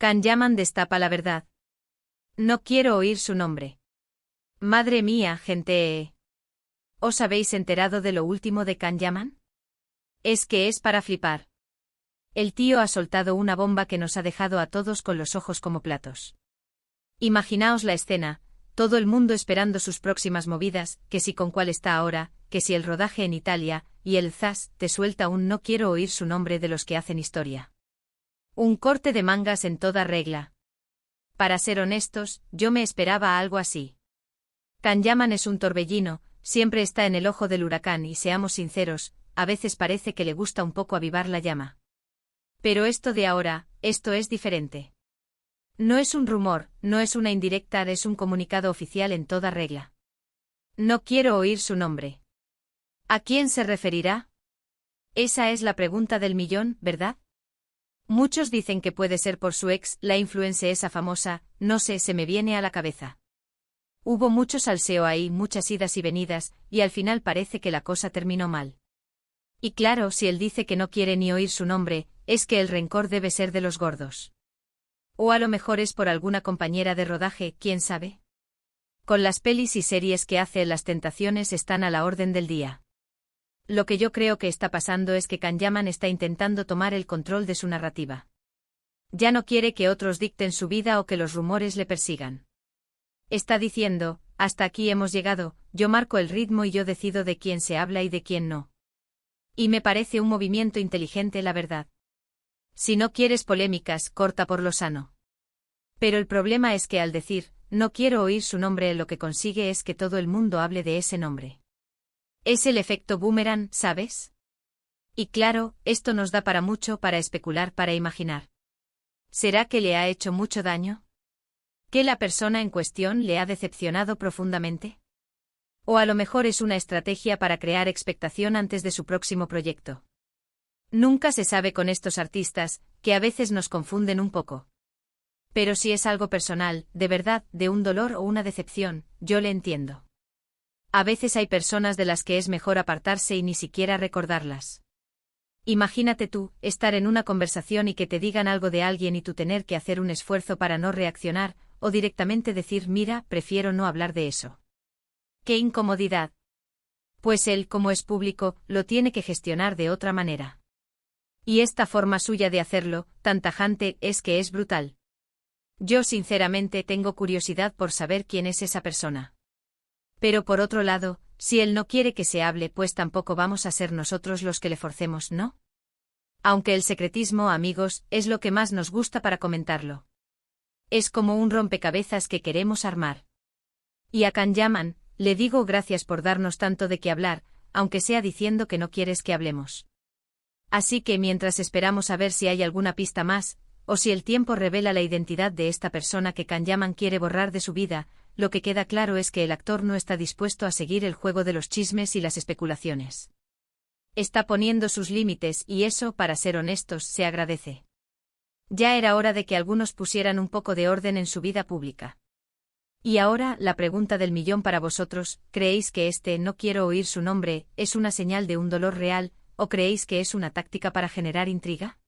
Kanyaman destapa la verdad. No quiero oír su nombre. Madre mía, gente. ¿Os habéis enterado de lo último de Kanyaman? Es que es para flipar. El tío ha soltado una bomba que nos ha dejado a todos con los ojos como platos. Imaginaos la escena, todo el mundo esperando sus próximas movidas, que si con cuál está ahora, que si el rodaje en Italia, y el zas, te suelta un no quiero oír su nombre de los que hacen historia. Un corte de mangas en toda regla. Para ser honestos, yo me esperaba algo así. Kanyaman es un torbellino, siempre está en el ojo del huracán y seamos sinceros, a veces parece que le gusta un poco avivar la llama. Pero esto de ahora, esto es diferente. No es un rumor, no es una indirecta, es un comunicado oficial en toda regla. No quiero oír su nombre. ¿A quién se referirá? Esa es la pregunta del millón, ¿verdad? Muchos dicen que puede ser por su ex, la influencer esa famosa, no sé, se me viene a la cabeza. Hubo mucho salseo ahí, muchas idas y venidas, y al final parece que la cosa terminó mal. Y claro, si él dice que no quiere ni oír su nombre, es que el rencor debe ser de los gordos. O a lo mejor es por alguna compañera de rodaje, ¿quién sabe? Con las pelis y series que hace, las tentaciones están a la orden del día. Lo que yo creo que está pasando es que Kanyaman está intentando tomar el control de su narrativa. Ya no quiere que otros dicten su vida o que los rumores le persigan. Está diciendo, hasta aquí hemos llegado, yo marco el ritmo y yo decido de quién se habla y de quién no. Y me parece un movimiento inteligente, la verdad. Si no quieres polémicas, corta por lo sano. Pero el problema es que al decir, no quiero oír su nombre, lo que consigue es que todo el mundo hable de ese nombre. Es el efecto boomerang, ¿sabes? Y claro, esto nos da para mucho, para especular, para imaginar. ¿Será que le ha hecho mucho daño? ¿Que la persona en cuestión le ha decepcionado profundamente? O a lo mejor es una estrategia para crear expectación antes de su próximo proyecto. Nunca se sabe con estos artistas, que a veces nos confunden un poco. Pero si es algo personal, de verdad, de un dolor o una decepción, yo le entiendo. A veces hay personas de las que es mejor apartarse y ni siquiera recordarlas. Imagínate tú, estar en una conversación y que te digan algo de alguien y tú tener que hacer un esfuerzo para no reaccionar, o directamente decir mira, prefiero no hablar de eso. ¡Qué incomodidad! Pues él, como es público, lo tiene que gestionar de otra manera. Y esta forma suya de hacerlo, tan tajante, es que es brutal. Yo sinceramente tengo curiosidad por saber quién es esa persona. Pero por otro lado, si él no quiere que se hable, pues tampoco vamos a ser nosotros los que le forcemos, ¿no? Aunque el secretismo, amigos, es lo que más nos gusta para comentarlo. Es como un rompecabezas que queremos armar. Y a Kanyaman, le digo gracias por darnos tanto de qué hablar, aunque sea diciendo que no quieres que hablemos. Así que mientras esperamos a ver si hay alguna pista más, o si el tiempo revela la identidad de esta persona que Kanyaman quiere borrar de su vida, lo que queda claro es que el actor no está dispuesto a seguir el juego de los chismes y las especulaciones. Está poniendo sus límites y eso, para ser honestos, se agradece. Ya era hora de que algunos pusieran un poco de orden en su vida pública. Y ahora, la pregunta del millón para vosotros, ¿creéis que este no quiero oír su nombre es una señal de un dolor real, o creéis que es una táctica para generar intriga?